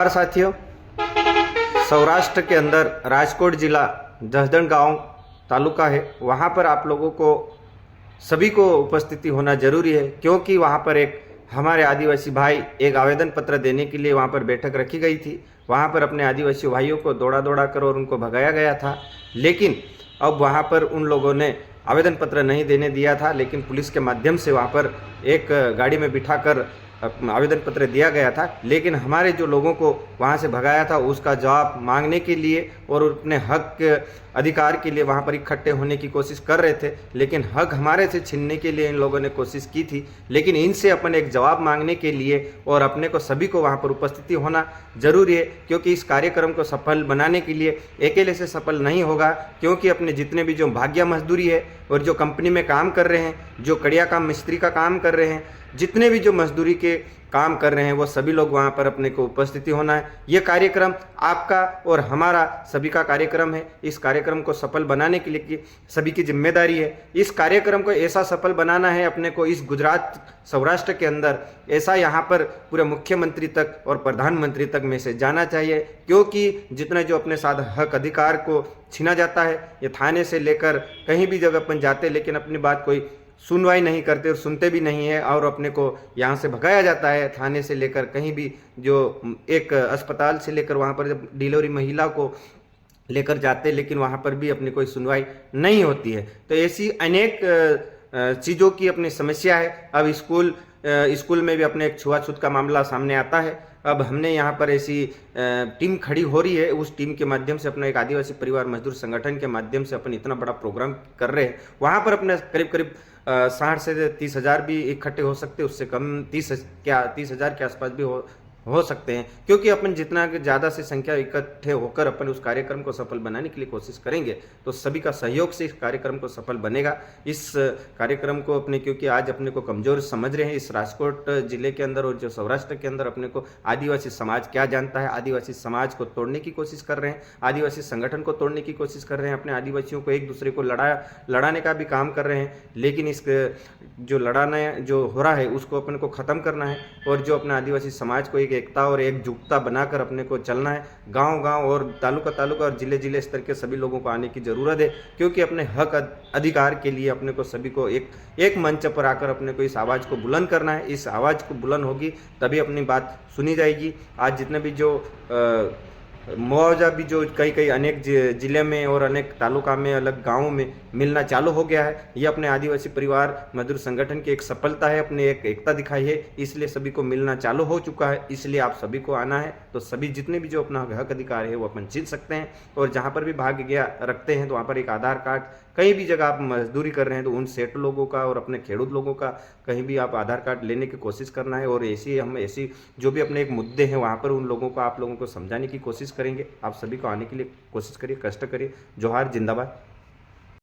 नमस्कार साथियों, सौराष्ट्र के अंदर राजकोट जिला जसदण गांव तालुका है। वहां पर आप लोगों को सभी को उपस्थिति होना जरूरी है, क्योंकि वहां पर एक हमारे आदिवासी भाई एक आवेदन पत्र देने के लिए वहां पर बैठक रखी गई थी। वहां पर अपने आदिवासी भाइयों को दौड़ा दौड़ा कर और उनको भगाया गया था, लेकिन अब वहां पर उन लोगों ने आवेदन पत्र नहीं देने दिया था, लेकिन पुलिस के माध्यम से वहां पर एक गाड़ी में बिठाकर आवेदन पत्र दिया गया था। लेकिन हमारे जो लोगों को वहाँ से भगाया था उसका जवाब मांगने के लिए और अपने हक अधिकार के लिए वहाँ पर इकट्ठे होने की कोशिश कर रहे थे, लेकिन हक हमारे से छीनने के लिए इन लोगों ने कोशिश की थी। लेकिन इनसे अपन एक जवाब मांगने के लिए और अपने को सभी को वहाँ पर उपस्थिति होना जरूरी है, क्योंकि इस कार्यक्रम को सफल बनाने के लिए अकेले से सफल नहीं होगा, क्योंकि अपने जितने भी जो भाग्य मजदूरी है और जो कंपनी में काम कर रहे हैं, जो कड़िया काम मिस्त्री का काम कर रहे हैं, जितने भी जो मजदूरी के काम कर रहे हैं, वो सभी लोग वहाँ पर अपने को उपस्थिति होना है। ये कार्यक्रम आपका और हमारा सभी का कार्यक्रम है। इस कार्यक्रम को सफल बनाने के लिए सभी की जिम्मेदारी है। इस कार्यक्रम को ऐसा सफल बनाना है अपने को इस गुजरात सौराष्ट्र के अंदर, ऐसा यहाँ पर पूरे मुख्यमंत्री तक और प्रधानमंत्री तक मैसेज जाना चाहिए, क्योंकि जितने जो अपने साथ हक अधिकार को छीना जाता है, ये थाने से लेकर कहीं भी जगह अपन जाते, लेकिन अपनी बात कोई सुनवाई नहीं करते और सुनते भी नहीं है, और अपने को यहाँ से भगाया जाता है। थाने से लेकर कहीं भी जो एक अस्पताल से लेकर वहाँ पर जब डिलीवरी महिला को लेकर जाते, लेकिन वहाँ पर भी अपनी कोई सुनवाई नहीं होती है। तो ऐसी अनेक चीज़ों की अपनी समस्या है। अब स्कूल में भी अपने एक छुआछूत का मामला सामने आता है। अब हमने यहाँ पर ऐसी टीम खड़ी हो रही है, उस टीम के माध्यम से अपना एक आदिवासी परिवार मजदूर संगठन के माध्यम से अपन इतना बड़ा प्रोग्राम कर रहे हैं। वहाँ पर अपने करीब 60 से 30 हज़ार भी इकट्ठे हो सकते, उससे कम 30 हज़ार के आसपास भी हो सकते हैं, क्योंकि अपन जितना ज़्यादा से संख्या इकट्ठे होकर अपन उस कार्यक्रम को सफल बनाने के लिए कोशिश करेंगे, तो सभी का सहयोग से इस कार्यक्रम को सफल बनेगा। इस कार्यक्रम को अपने, क्योंकि आज अपने को कमज़ोर समझ रहे हैं इस राजकोट जिले के अंदर और जो सौराष्ट्र के अंदर, अपने को आदिवासी समाज क्या जानता है, आदिवासी समाज को तोड़ने की कोशिश कर रहे हैं, आदिवासी संगठन को तोड़ने की कोशिश कर रहे हैं, अपने आदिवासियों को एक दूसरे को लड़ाने का भी काम कर रहे हैं। लेकिन इस जो लड़ाना जो हो रहा है उसको अपन को ख़त्म करना है, और जो अपने आदिवासी समाज को एकता और एकजुटता बनाकर अपने को चलना है। गांव-गांव और तालुका और जिले स्तर के सभी लोगों को आने की ज़रूरत है, क्योंकि अपने हक अधिकार के लिए अपने को सभी को एक मंच पर आकर अपने को इस आवाज़ को बुलंद करना है। इस आवाज़ को बुलंद होगी तभी अपनी बात सुनी जाएगी। आज जितने भी जो मुआवजा भी जो कई अनेक जिले में और अनेक तालुका में अलग गांवों में मिलना चालू हो गया है, ये अपने आदिवासी परिवार मजदूर संगठन की एक सफलता है, अपने एक एकता दिखाई है, इसलिए सभी को मिलना चालू हो चुका है। इसलिए आप सभी को आना है, तो सभी जितने भी जो अपना हक अधिकार है वो अपन छीन सकते हैं। और जहाँ पर भी भाग्य रखते हैं तो वहाँ पर एक आधार कार्ड, कहीं भी जगह आप मजदूरी कर रहे हैं तो उन सेठ लोगों का और अपने खेडूत लोगों का कहीं भी आप आधार कार्ड लेने की कोशिश करना है। और ऐसी जो भी अपने एक मुद्दे हैं वहाँ पर उन लोगों को आप लोगों को समझाने की कोशिश करेंगे। आप सभी को आने के लिए कोशिश करिए, कष्ट करिए। जोहार, जिंदाबाद।